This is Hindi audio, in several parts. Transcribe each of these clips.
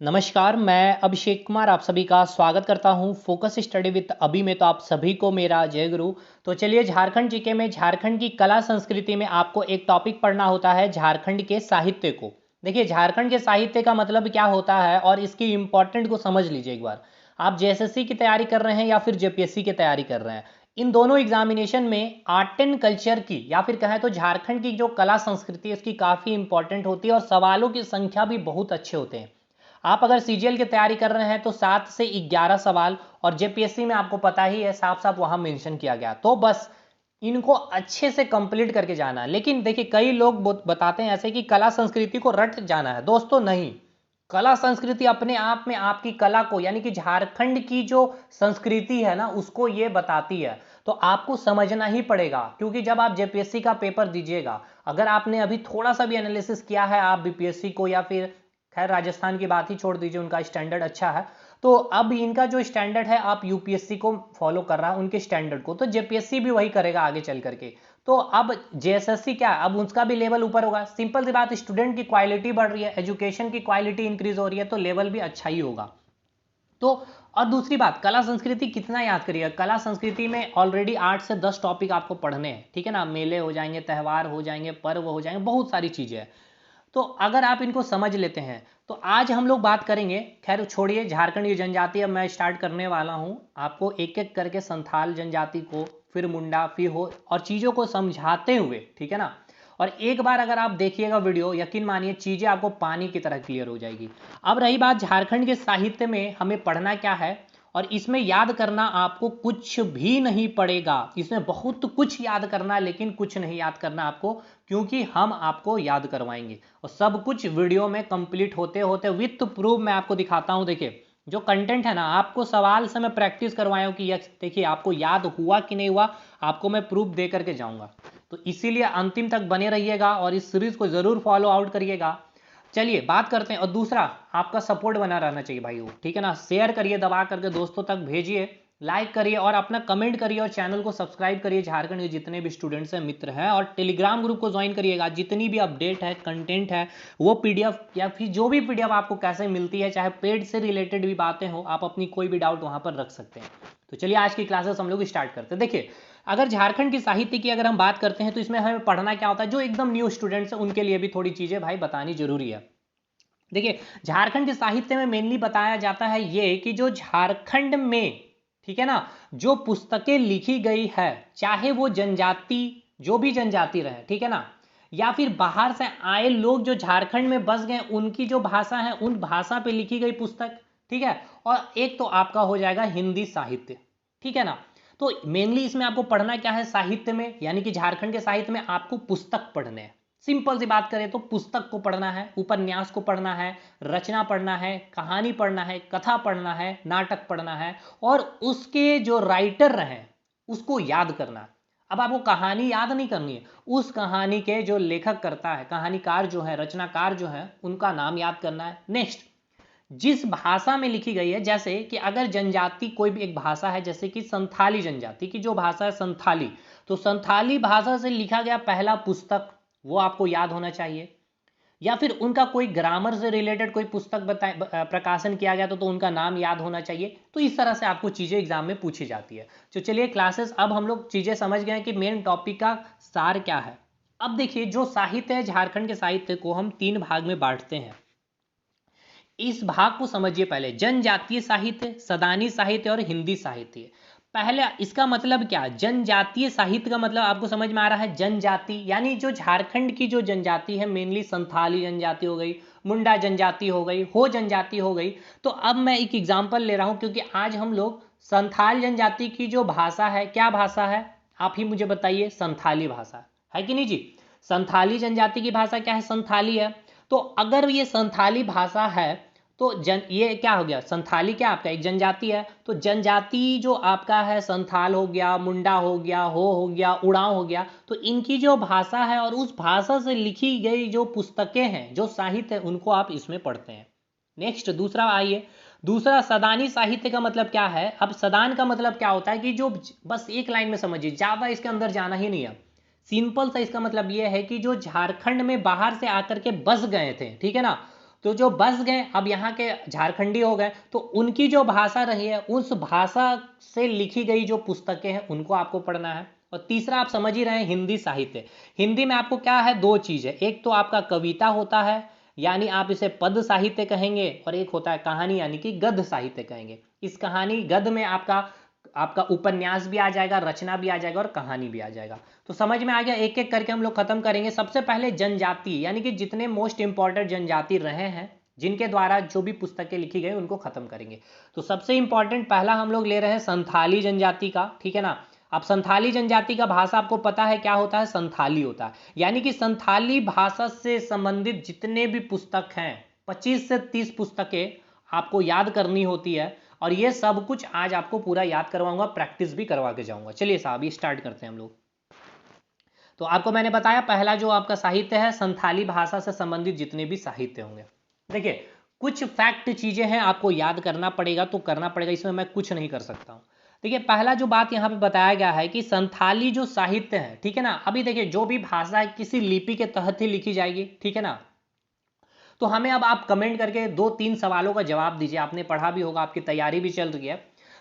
नमस्कार, मैं अभिषेक कुमार आप सभी का स्वागत करता हूं फोकस स्टडी विद अभी में। तो आप सभी को मेरा जय गुरु। तो चलिए, झारखंड जीके में झारखंड की कला संस्कृति में आपको एक टॉपिक पढ़ना होता है झारखंड के साहित्य को। देखिए, झारखंड के साहित्य का मतलब क्या होता है और इसकी इंपॉर्टेंट को समझ लीजिए एक बार। आप जेएसएससी की तैयारी कर रहे हैं या फिर जेपीएससी की तैयारी कर रहे हैं, इन दोनों एग्जामिनेशन में आर्ट एंड कल्चर की या फिर कहें तो झारखंड की जो कला संस्कृति है उसकी काफ़ी इंपॉर्टेंट होती है और सवालों की संख्या भी बहुत अच्छे होते हैं। आप अगर सीजीएल की तैयारी कर रहे हैं तो 7 से 11 सवाल, और जेपीएससी में आपको पता ही है साफ साफ वहां मेंशन किया गया, तो बस इनको अच्छे से कंप्लीट करके जाना है। लेकिन देखिए, कई लोग बताते हैं ऐसे कि कला संस्कृति को रट जाना है। दोस्तों नहीं, कला संस्कृति अपने आप में आपकी कला को, यानी कि झारखंड की जो संस्कृति है ना, उसको ये बताती है। तो आपको समझना ही पड़ेगा, क्योंकि जब आप जेपीएससी का पेपर दीजिएगा, अगर आपने अभी थोड़ा सा भी एनालिसिस किया है आप बीपीएससी को, या फिर खैर राजस्थान की बात ही छोड़ दीजिए, उनका स्टैंडर्ड अच्छा है, तो अब इनका जो स्टैंडर्ड है आप यूपीएससी को फॉलो कर रहा है उनके स्टैंडर्ड को, तो जेपीएससी भी वही करेगा आगे चल करके। तो अब जेएसएससी क्या, अब उसका भी लेवल ऊपर होगा। सिंपल सी बात, स्टूडेंट की क्वालिटी बढ़ रही है, एजुकेशन की क्वालिटी इंक्रीज हो रही है, तो लेवल भी अच्छा ही होगा। तो और दूसरी बात, कला संस्कृति कितना याद करिएगा। कला संस्कृति में ऑलरेडी 8 से 10 टॉपिक आपको पढ़ने हैं, ठीक है ना। मेले हो जाएंगे, त्यौहार हो जाएंगे, पर्व हो जाएंगे, बहुत सारी चीजें हैं। तो अगर आप इनको समझ लेते हैं तो आज हम लोग बात करेंगे। खैर छोड़िए झारखंड की जनजाति, अब मैं स्टार्ट करने वाला हूं आपको एक एक करके संथाल जनजाति को, फिर मुंडा, फिर हो, और चीज़ों को समझाते हुए, ठीक है ना। और एक बार अगर आप देखिएगा वीडियो, यकीन मानिए चीज़ें आपको पानी की तरह क्लियर हो जाएगी। अब रही बात झारखंड के साहित्य में हमें पढ़ना क्या है, और इसमें याद करना आपको कुछ भी नहीं पड़ेगा। इसमें बहुत कुछ याद करना है लेकिन कुछ नहीं याद करना आपको, क्योंकि हम आपको याद करवाएंगे और सब कुछ वीडियो में कंप्लीट होते होते विथ प्रूफ मैं आपको दिखाता हूं। देखिए, जो कंटेंट है ना, आपको सवाल से मैं प्रैक्टिस करवाया हूं कि यस देखिए आपको याद हुआ कि नहीं हुआ, आपको मैं प्रूफ दे करके जाऊंगा। तो इसीलिए अंतिम तक बने रहिएगा और इस सीरीज को जरूर फॉलो आउट करिएगा। चलिए बात करते हैं। और दूसरा, आपका सपोर्ट बना रहना चाहिए भाई, ठीक है ना। शेयर करिए, दबा करके दोस्तों तक भेजिए, लाइक करिए और अपना कमेंट करिए, और चैनल को सब्सक्राइब करिए। झारखंड के जितने भी स्टूडेंट्स हैं, मित्र हैं, और टेलीग्राम ग्रुप को ज्वाइन करिएगा। जितनी भी अपडेट है, कंटेंट है, वो पीडीएफ या फिर जो भी पीडीएफ आपको कैसे मिलती है, चाहे पेड से रिलेटेड भी बातें हो, आप अपनी कोई भी डाउट वहां पर रख सकते हैं। तो चलिए आज की क्लासेस हम लोग स्टार्ट करते हैं। देखिए, अगर झारखंड की साहित्य की अगर हम बात करते हैं तो इसमें हमें पढ़ना क्या होता है, जो एकदम न्यू स्टूडेंट्स हैं उनके लिए भी थोड़ी चीजें भाई बतानी जरूरी है। देखिए, झारखंड के साहित्य में मेनली बताया जाता है ये कि जो झारखंड में, ठीक है ना, जो पुस्तकें लिखी गई है, चाहे वो जनजाति, जो भी जनजाति रहे, ठीक है ना, या फिर बाहर से आए लोग जो झारखंड में बस गए, उनकी जो भाषा है उन भाषा पे लिखी गई पुस्तक, ठीक है। और एक तो आपका हो जाएगा हिंदी साहित्य, ठीक है ना। तो मेनली इसमें आपको पढ़ना क्या है साहित्य में, यानी कि झारखंड के साहित्य में आपको पुस्तक पढ़ने हैं। सिंपल सी बात करें तो पुस्तक को पढ़ना है, उपन्यास को पढ़ना है, रचना पढ़ना है, कहानी पढ़ना है, कथा पढ़ना है, नाटक पढ़ना है, और उसके जो राइटर रहे उसको याद करना है। अब आपको कहानी याद नहीं करनी है, उस कहानी के जो लेखक करता है, कहानीकार जो है, रचनाकार जो है, उनका नाम याद करना है। नेक्स्ट, जिस भाषा में लिखी गई है, जैसे कि अगर जनजाति कोई भी एक भाषा है, जैसे कि संथाली जनजाति की जो भाषा है संथाली, तो संथाली भाषा से लिखा गया पहला पुस्तक वो आपको याद होना चाहिए। या फिर उनका कोई ग्रामर से रिलेटेड कोई पुस्तक प्रकाशन किया गया तो उनका नाम याद होना चाहिए। तो इस तरह से आपको चीजें एग्जाम में पूछी जाती है। तो चलिए क्लासेस, अब हम लोग चीजें समझ गए कि मेन टॉपिक का सार क्या है। अब देखिए, जो साहित्य है, झारखंड के साहित्य को हम 3 भाग में बांटते हैं। इस भाग को समझिए पहले, जनजातीय साहित्य, सदानी साहित्य और हिंदी साहित्य। पहले इसका मतलब क्या, जनजातीय साहित्य का मतलब आपको समझ में आ रहा है, जनजाति यानी जो झारखंड की जो जनजाति है, मेनली संथाली जनजाति हो गई, मुंडा जनजाति हो गई, हो जनजाति हो गई। तो अब मैं एक एग्जांपल ले रहा हूं, क्योंकि आज हम लोग संथाल जनजाति की जो भाषा है, क्या भाषा है आप ही मुझे बताइए, संथाली भाषा है कि नहीं जी। संथाली जनजाति की भाषा क्या है, संथाली है। तो अगर ये संथाली भाषा है तो ये क्या हो गया, संथाली क्या आपका एक जनजाति है। तो जनजाति जो आपका है, संथाल हो गया, मुंडा हो गया, हो गया, उड़ाव हो गया, तो इनकी जो भाषा है और उस भाषा से लिखी गई जो पुस्तकें हैं, जो साहित्य है, उनको आप इसमें पढ़ते हैं। नेक्स्ट, दूसरा आइए, दूसरा सदानी साहित्य का मतलब क्या है। अब सदान का मतलब क्या होता है कि जो, बस एक लाइन में समझिए, ज्यादा इसके अंदर जाना ही नहीं है। सिंपल सा इसका मतलब यह है कि जो झारखंड में बाहर से आकर के बस गए थे, ठीक है ना, तो जो बस गए अब यहाँ के झारखंडी हो गए, तो उनकी जो भाषा रही है उस भाषा से लिखी गई जो पुस्तकें हैं उनको आपको पढ़ना है। और तीसरा आप समझ ही रहे हैं हिंदी साहित्य। हिंदी में आपको क्या है, दो चीज़ है, एक तो आपका कविता होता है यानी आप इसे पद साहित्य कहेंगे, और एक होता है कहानी यानी कि गद्य साहित्य कहेंगे। इस कहानी गद्य में आपका आपका उपन्यास भी आ जाएगा, रचना भी आ जाएगा और कहानी भी आ जाएगा। तो समझ में आ गया, एक एक करके हम लोग खत्म करेंगे। सबसे पहले जनजाति यानी कि जितने मोस्ट इंपॉर्टेंट जनजाति रहे हैं जिनके द्वारा जो भी पुस्तकें लिखी गई उनको खत्म करेंगे। तो सबसे इंपॉर्टेंट पहला हम लोग ले रहे हैं संथाली जनजाति का, ठीक है ना। अब संथाली जनजाति का भाषा आपको पता है क्या होता है, संथाली होता है। यानी कि संथाली भाषा से संबंधित जितने भी पुस्तक हैं 25 से 30 पुस्तकें आपको याद करनी होती है, और ये सब कुछ आज आपको पूरा याद करवाऊंगा, प्रैक्टिस भी करवा के जाऊंगा। चलिए साहब ये स्टार्ट करते हैं हम लोग। तो आपको मैंने बताया पहला जो आपका साहित्य है संथाली भाषा से संबंधित जितने भी साहित्य होंगे। देखिए कुछ फैक्ट चीजें हैं आपको याद करना पड़ेगा, तो करना पड़ेगा, इसमें मैं कुछ नहीं कर सकता हूँ। देखिए पहला जो बात यहाँ पे बताया गया है कि संथाली जो साहित्य है, ठीक है ना। अभी देखिए जो भी भाषा है किसी लिपि के तहत ही लिखी जाएगी, ठीक है ना। तो हमें अब आप कमेंट करके 2-3 सवालों का जवाब दीजिए, आपने पढ़ा भी होगा, आपकी तैयारी भी चल रही है।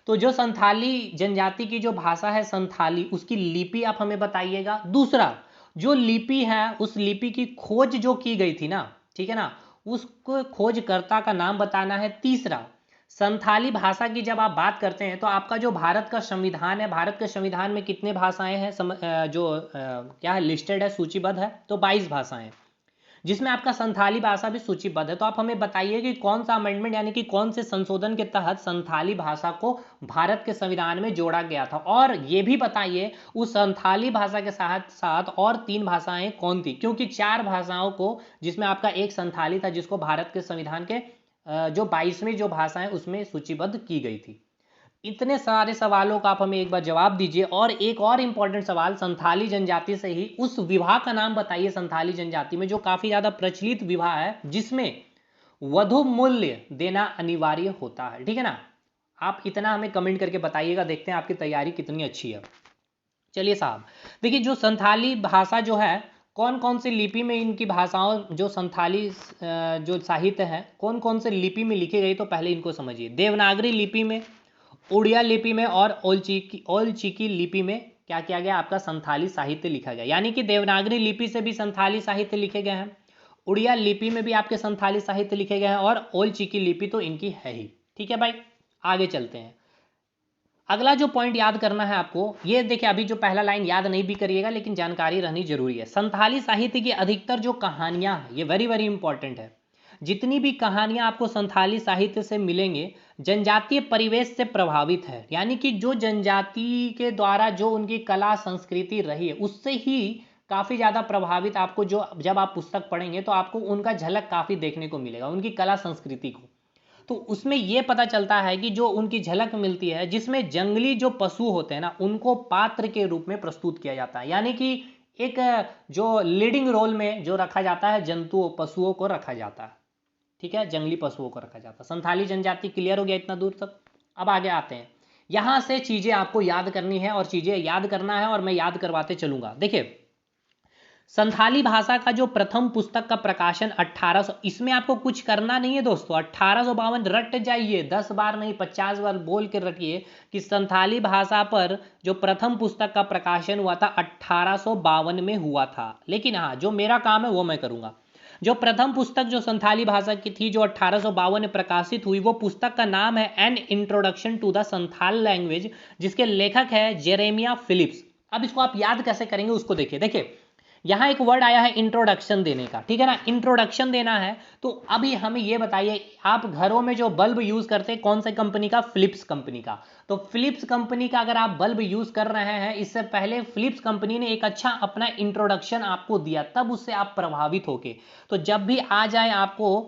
तो जो संथाली जनजाति की जो भाषा है संथाली, उसकी लिपि आप हमें बताइएगा। दूसरा जो लिपि है उस लिपि की खोज जो की गई थी ना, ठीक है ना, उसको खोजकर्ता का नाम बताना है। तीसरा संथाली भाषा की जब आप बात करते हैं तो आपका जो भारत का संविधान है, भारत के संविधान में कितने भाषाएं हैं क्या है लिस्टेड है, सूचीबद्ध है, तो 22 भाषाएं, जिसमें आपका संथाली भाषा भी सूचीबद्ध है। तो आप हमें बताइए कि कौन सा अमेंडमेंट यानी कि कौन से संशोधन के तहत संथाली भाषा को भारत के संविधान में जोड़ा गया था, और ये भी बताइए उस संथाली भाषा के साथ साथ और 3 भाषाएं कौन थी, क्योंकि 4 भाषाओं को, जिसमें आपका एक संथाली था जिसको भारत के संविधान के जो 22वीं जो भाषाएं उसमें सूचीबद्ध की गई थी। इतने सारे सवालों का आप हमें एक बार जवाब दीजिए। और एक और इंपॉर्टेंट सवाल, संथाली जनजाति से ही उस विवाह का नाम बताइए संथाली जनजाति में जो काफी ज्यादा प्रचलित विवाह है जिसमें वधु मूल्य देना अनिवार्य होता है, ठीक है ना। आप इतना हमें कमेंट करके बताइएगा, देखते हैं आपकी तैयारी कितनी अच्छी है। चलिए साहब देखिए जो संथाली भाषा जो है कौन कौन सी लिपि में इनकी भाषाओं जो संथाली जो साहित्य है कौन कौन से लिपि में लिखी गई, तो पहले इनको समझिए। देवनागरी लिपि में, उड़िया लिपि में और ओलचिकी लिपि में क्या किया गया, आपका संथाली साहित्य लिखा गया। यानी कि देवनागरी लिपि से भी संथाली साहित्य लिखे गए हैं, उड़िया लिपि में भी आपके संथाली साहित्य लिखे गए हैं, और ओलचिकी लिपि तो इनकी है ही, ठीक है भाई। आगे चलते हैं। अगला जो पॉइंट याद करना है आपको, ये देखिए अभी जो पहला लाइन याद नहीं भी करिएगा लेकिन जानकारी रहनी जरूरी है। संथाली साहित्य की अधिकतर जो कहानियां हैं ये वेरी वेरी इंपॉर्टेंट है। जितनी भी कहानियां आपको संथाली साहित्य से मिलेंगे जनजातीय परिवेश से प्रभावित है, यानी कि जो जनजाति के द्वारा जो उनकी कला संस्कृति रही है उससे ही काफ़ी ज़्यादा प्रभावित आपको जो जब आप पुस्तक पढ़ेंगे तो आपको उनका झलक काफ़ी देखने को मिलेगा, उनकी कला संस्कृति को। तो उसमें यह पता चलता है कि जो उनकी झलक मिलती है जिसमें जंगली जो पशु होते हैं ना उनको पात्र के रूप में प्रस्तुत किया जाता है, यानी कि एक जो लीडिंग रोल में जो रखा जाता है जंतुओं पशुओं को रखा जाता है, ठीक है, जंगली पशुओं को रखा जाता है। संथाली जनजाति क्लियर हो गया इतना दूर तक। अब आगे आते हैं, यहां से चीजें आपको याद करनी है और चीजें याद करना है और मैं याद करवाते चलूंगा। देखिए संथाली भाषा का जो प्रथम पुस्तक का प्रकाशन 1800, इसमें आपको कुछ करना नहीं है दोस्तों, 1852 रट जाइए, 10 बार नहीं 50 बार बोल के रटिए कि संथाली भाषा पर जो प्रथम पुस्तक का प्रकाशन हुआ था 1852 में हुआ था। लेकिन हाँ जो मेरा काम है वो मैं करूंगा। जो प्रथम पुस्तक जो संथाली भाषा की थी जो 1852 में प्रकाशित हुई, वो पुस्तक का नाम है an introduction to the Santhal language, जिसके लेखक है जेरेमिया फिलिप्स। अब इसको आप याद कैसे करेंगे उसको देखिए। देखिए यहाँ एक वर्ड आया है इंट्रोडक्शन देने का, ठीक है ना, इंट्रोडक्शन देना है। तो अभी हमें ये बताइए आप घरों में जो बल्ब यूज करते हैं कौन सा कंपनी का, फिलिप्स कंपनी का। तो फिलिप्स कंपनी का अगर आप बल्ब यूज कर रहे हैं, इससे पहले फिलिप्स कंपनी ने एक अच्छा अपना इंट्रोडक्शन आपको दिया, तब उससे आप प्रभावित होके, तो जब भी आ जाए आपको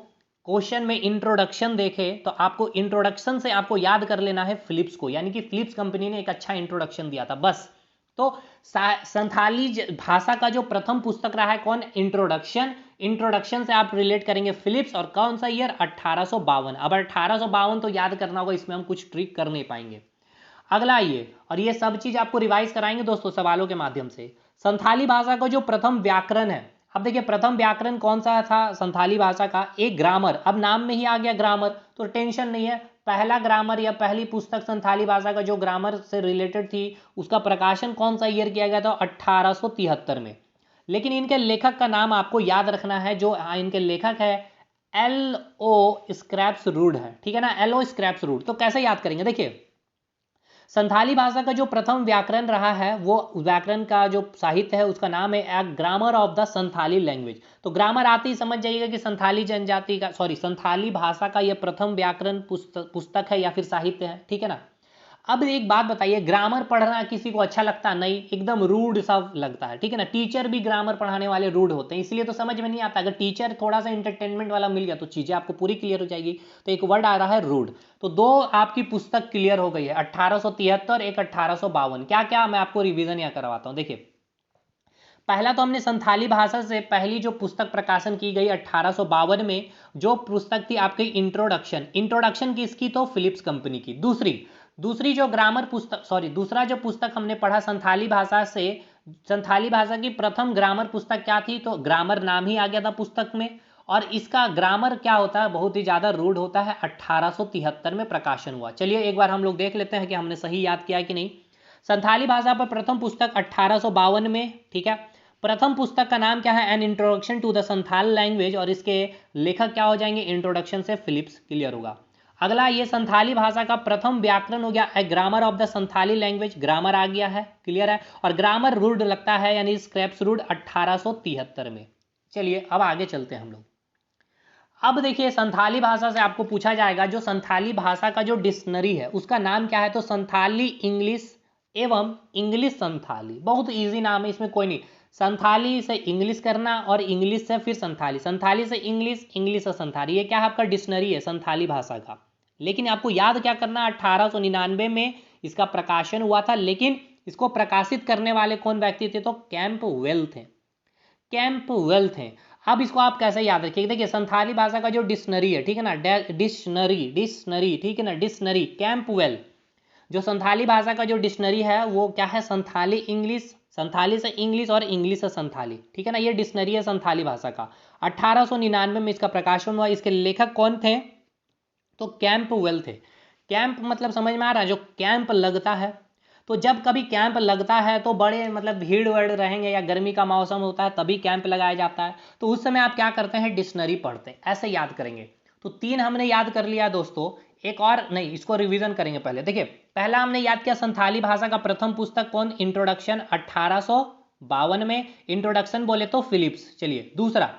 क्वेश्चन में इंट्रोडक्शन देखे तो आपको इंट्रोडक्शन से आपको याद कर लेना है फिलिप्स को, यानी कि फिलिप्स कंपनी ने एक अच्छा इंट्रोडक्शन दिया था बस। तो संथाली भाषा का जो प्रथम पुस्तक रहा है कौन, इंट्रोडक्शन। इंट्रोडक्शन से आप रिलेट करेंगे फिलिप्स, और कौन सा ईयर 1852। अब 1852 तो याद करना होगा, इसमें हम कुछ ट्रिक कर नहीं पाएंगे। अगला आइए, और ये सब चीज आपको रिवाइज कराएंगे दोस्तों सवालों के माध्यम से। संथाली भाषा का जो प्रथम व्याकरण है अब देखिए प्रथम व्याकरण कौन सा था संथाली भाषा का, एक ग्रामर, अब नाम में ही आ गया ग्रामर तो टेंशन नहीं है। पहला ग्रामर या पहली पुस्तक संथाली भाषा का जो ग्रामर से रिलेटेड थी उसका प्रकाशन कौन सा ईयर किया गया था, 1873 में। लेकिन इनके लेखक का नाम आपको याद रखना है, जो इनके लेखक है एल ओ स्क्रैप्स रूड है, ठीक है ना, एल ओ स्क्रैप्स रूड। तो कैसे याद करेंगे, देखिए संथाली भाषा का जो प्रथम व्याकरण रहा है वो व्याकरण का जो साहित्य है उसका नाम है a grammar of the Santhali language. तो ग्रामर आते ही समझ जाइएगा कि संथाली जनजाति का संथाली भाषा का यह प्रथम व्याकरण पुस्तक है या फिर साहित्य है, ठीक है ना। अब एक बात बताइए, ग्रामर पढ़ना किसी को अच्छा लगता नहीं, एकदम रूड सा लगता है, ठीक है ना। टीचर भी ग्रामर पढ़ाने वाले रूड होते हैं, इसलिए तो समझ में नहीं आता। अगर टीचर थोड़ा सा इंटरटेनमेंट वाला मिल गया तो चीजें आपको पूरी क्लियर हो जाएगी। तो एक वर्ड आ रहा है रूड। तो दो आपकी पुस्तक क्लियर हो गई है, 1873, एक 1852। क्या क्या मैं आपको रिविजन यहाँ करवाता हूँ, देखिए पहला तो हमने संथाली भाषा से पहली जो पुस्तक प्रकाशन की गई 1852 में, जो पुस्तक थी आपकी इंट्रोडक्शन। इंट्रोडक्शन किसकी, तो फिलिप्स कंपनी की। दूसरी जो ग्रामर पुस्तक दूसरा जो पुस्तक हमने पढ़ा संथाली भाषा से, संथाली भाषा की प्रथम ग्रामर पुस्तक क्या थी, तो ग्रामर नाम ही आ गया था पुस्तक में। और इसका ग्रामर क्या होता है, बहुत ही ज्यादा रूड होता है, 1873 में प्रकाशन हुआ। चलिए एक बार हम लोग देख लेते हैं कि हमने सही याद किया कि नहीं। संथाली भाषा पर प्रथम पुस्तक 1852 में, ठीक है। प्रथम पुस्तक का नाम क्या है, an introduction to the Santhal language, और इसके लेखक क्या हो जाएंगे, इंट्रोडक्शन से फिलिप्स, क्लियर होगा। अगला ये संथाली भाषा का प्रथम व्याकरण हो गया a grammar of the Santhali language, grammar आ गया है, क्लियर है। और ग्रामर रूड लगता है यानी स्क्रैप्स रूड 1873 में। चलिए अब आगे चलते हैं हम लोग। अब देखिए संथाली भाषा से आपको पूछा जाएगा जो संथाली भाषा का जो डिक्शनरी है उसका नाम क्या है, तो संथाली इंग्लिश एवं इंग्लिश संथाली। बहुत इजी नाम है, इसमें कोई नहीं। संथाली से इंग्लिश करना और इंग्लिश से फिर संथाली, संथाली से इंग्लिश, इंग्लिश से संथाली, ये क्या है आपका डिक्शनरी है संथाली भाषा का। लेकिन आपको याद क्या करना, 1899 में इसका प्रकाशन हुआ था। लेकिन इसको प्रकाशित करने वाले कौन व्यक्ति थे, तो कैंपवेल थे, कैंपवेल थे। अब इसको आप कैसे याद रखिए, देखिए संथाली भाषा का जो डिक्शनरी है, ठीक है ना, डिक्शनरी, ठीक है ना, डिक्शनरी कैंपवेल। जो संथाली भाषा का जो डिक्शनरी है वो क्या है, संथाली इंग्लिश, संथाली से इंग्लिश और इंग्लिश से संथाली, ठीक है ना, ये डिक्शनरी है संथाली भाषा का। 1899 में इसका प्रकाशन हुआ। इसके लेखक कौन थे, तो कैंपवेल थे। कैंप मतलब समझ में आ रहा है, जो कैंप लगता है। तो जब कभी कैंप लगता है तो बड़े मतलब भीड़ वड़ रहेंगे या गर्मी का मौसम होता है तभी कैंप लगाया जाता है। तो उस समय आप क्या करते हैं, डिक्शनरी पढ़ते हैं, ऐसे याद करेंगे। तो तीन हमने याद कर लिया दोस्तों। एक और नहीं, इसको रिवीजन करेंगे पहले। देखिए पहला हमने याद किया संथाली भाषा का प्रथम पुस्तक कौन, इंट्रोडक्शन 1852 में, इंट्रोडक्शन बोले तो फिलिप्स। चलिए दूसरा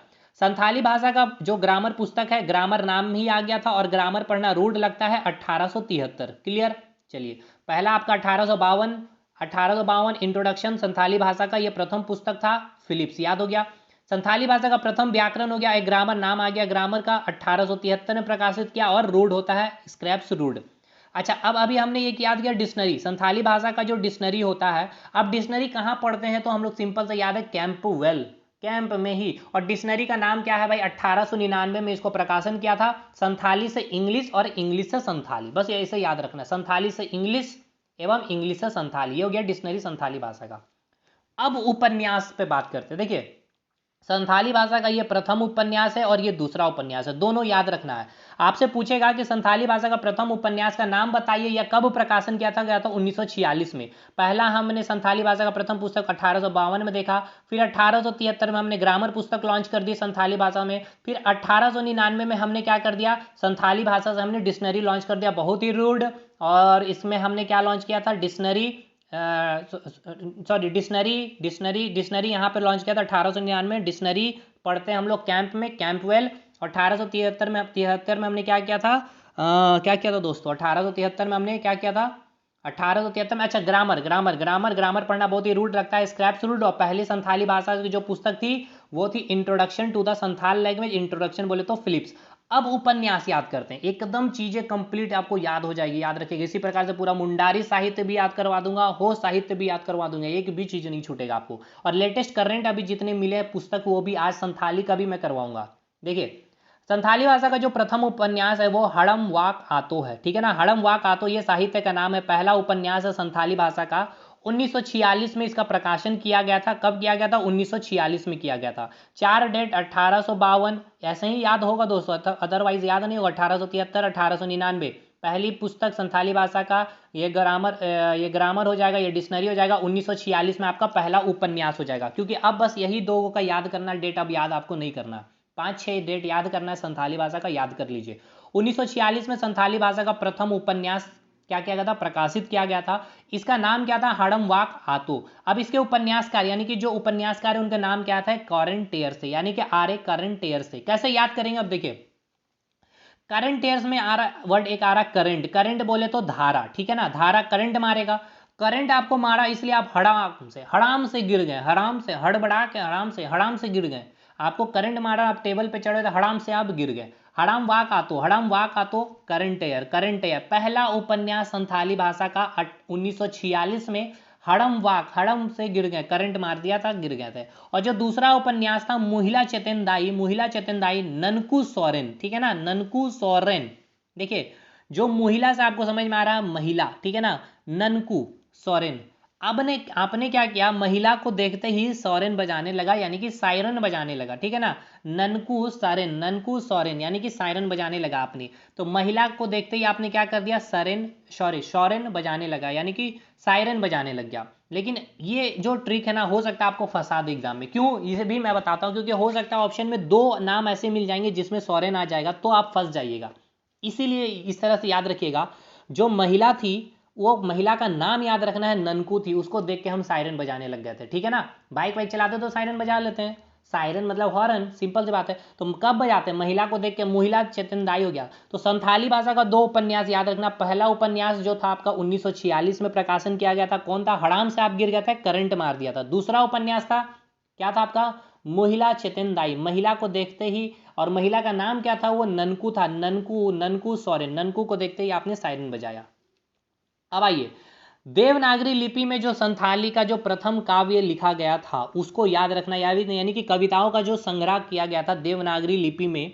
संथाली भाषा का जो ग्रामर पुस्तक है, ग्रामर नाम ही आ गया था और ग्रामर पढ़ना रूड लगता है, 1873, क्लियर। चलिए पहला आपका 1852 इंट्रोडक्शन संथाली भाषा का, ये प्रथम पुस्तक था, फिलिप्स, याद हो गया। संथाली भाषा का प्रथम व्याकरण हो गया, एक ग्रामर नाम आ गया, ग्रामर का 1873 में प्रकाशित किया और रूड होता है स्क्रैप्स रूड। अच्छा अब अभी हमने ये याद किया डिक्शनरी, संथाली भाषा का जो डिक्शनरी होता है। अब डिक्शनरी कहाँ पढ़ते हैं, तो हम लोग सिंपल से याद है कैंपवेल, कैंप में ही। और डिक्शनरी का नाम क्या है भाई, 1899 में इसको प्रकाशन किया था। संथाली से इंग्लिश और इंग्लिश से संथाली, बस ये ऐसे याद रखना, संथाली से इंग्लिश एवं इंग्लिश से संथाली, ये हो गया डिक्शनरी संथाली भाषा का। अब उपन्यास पे बात करते हैं। देखिए संथाली भाषा का ये प्रथम उपन्यास है और ये दूसरा उपन्यास है, दोनों याद रखना है। आपसे पूछेगा कि संथाली भाषा का प्रथम उपन्यास का नाम बताइए या कब प्रकाशन किया था, गया था 1946 में। पहला हमने संथाली भाषा का प्रथम पुस्तक 1852 में देखा, फिर 1873 में हमने ग्रामर पुस्तक लॉन्च कर दी संथाली भाषा में, फिर 1899 में हमने क्या कर दिया, संथाली भाषा से हमने डिक्शनरी लॉन्च कर दिया, बहुत ही रूड। और इसमें हमने क्या लॉन्च किया था, डिक्शनरी, डिक्शनरी यहाँ पे लॉन्च किया था 1899 में। डिक्शनरी पढ़ते हैं हम लोग कैंप में, कैंपवेल। और 1873 में हमने क्या किया था, क्या किया था दोस्तों, 1873 में हमने क्या किया था, 1873 में, अच्छा ग्रामर पढ़ना बहुत ही रूड लगता है, स्क्रैप्स रूड। और पहली संथाली भाषा की जो पुस्तक थी वो थी introduction to the Santhal language, introduction बोले तो फिलिप्स। अब उपन्यास याद करते हैं, एकदम चीजें कंप्लीट आपको याद हो जाएगी, याद रखिएगा। इसी प्रकार से पूरा मुंडारी साहित्य भी याद करवा दूंगा, हो साहित्य भी याद करवा दूंगा, एक भी चीज नहीं छूटेगा आपको। और लेटेस्ट करंट अभी जितने मिले हैं पुस्तक वो भी आज संथाली का भी मैं करवाऊंगा। देखिए संथाली भाषा का जो प्रथम उपन्यास है वो हड़म वाक आतो है, ठीक है ना, हड़म वाक आतो ये साहित्य का नाम है, पहला उपन्यास है संथाली भाषा का। 1946 में इसका प्रकाशन किया गया था। कब किया गया था? 1946 में किया गया था। 4 डेट 1852, ऐसे ही याद होगा दोस्तों, अदरवाइज याद नहीं होगा। 1873, 1899 पहली पुस्तक संथाली भाषा का, ये ग्रामर हो जाएगा, ये डिक्शनरी हो जाएगा। 1946 में आपका पहला उपन्यास हो जाएगा। क्योंकि अब बस यही दो का याद करना, डेट अब याद आपको नहीं करना, 5-6 डेट याद करना है संथाली भाषा का, याद कर लीजिए। 1946 में संथाली भाषा का प्रथम उपन्यास क्या किया गया था? प्रकाशित किया गया था। इसका नाम क्या था? हड़म वाक आतो। अब इसके उपन्यासकार यानी कि जो उपन्यासकार है उनका नाम क्या था? कॉरेन टेयर से, यानी कि आर कॉरेन टेयर से। कैसे याद करेंगे? अब देखिए, करंट टेयर्स में आ रहा वर्ड एक आ रहा करंट। करंट बोले तो धारा, ठीक है ना, धारा करंट मारेगा। करंट आपको मारा इसलिए आप हड़ाम से गिर गए, हराम से, हड़बड़ा के हड़ाम से गिर गए। आपको करंट मारा, आप टेबल पे चढ़े तो हड़ाम से आप गिर गए। हड़ाम वाक आतो करंट एयर पहला उपन्यास संथाली भाषा का 1946 में हड़म से गिर गए, करंट मार दिया था, गिर गए थे। और जो दूसरा उपन्यास था महिला चेतनदाई ननकू सोरेन, ठीक है ना, ननकू सोरेन। देखिए, जो महिला से आपको समझ में आ रहा है महिला, ठीक है ना, ननकू सोरेन। आपने क्या किया? महिला को देखते ही सोरेन बजाने लगा, यानी कि सायरन बजाने लगा, ठीक है ना, ननकू सोरेन यानी कि सायरन बजाने लगा आपने। तो महिला को देखते ही आपने क्या कर दिया? शौरेन बजाने लगा, यानी कि सायरन बजाने लग गया। लेकिन ये जो ट्रिक है ना, हो सकता है आपको फंसा दे एग्जाम में। क्यों? इसे भी मैं बताता हूँ, क्योंकि हो सकता है ऑप्शन में 2 नाम ऐसे मिल जाएंगे जिसमें सोरेन आ जाएगा, तो आप फंस जाइएगा। इसीलिए इस तरह से याद रखिएगा, जो महिला थी वो महिला का नाम याद रखना है, ननकू थी, उसको देख के हम सायरन बजाने लग गए थे, ठीक है ना। बाइक वाइक चलाते तो सायरन बजा लेते हैं, सायरन मतलब हॉर्न, सिंपल सी बात है। तो कब बजाते हैं? महिला को देख के, महिला चेतनदाई हो गया। तो संथाली भाषा का 2 उपन्यास याद रखना। पहला उपन्यास जो था आपका 1946 में प्रकाशन किया गया था, कौन था? हड़ाम से आप गिर गया था, करंट मार दिया था। दूसरा उपन्यास था, क्या था आपका? महिला चेतनदाई, महिला को देखते ही, और महिला का नाम क्या था? वो ननकू था, ननकू सोरेन। ननकू को देखते ही आपने सायरन बजाया। अब आइए, देवनागरी लिपि में जो संथाली का जो प्रथम काव्य लिखा गया था उसको याद रखना, यानी कि कविताओं का जो संग्रह किया गया था देवनागरी लिपि में,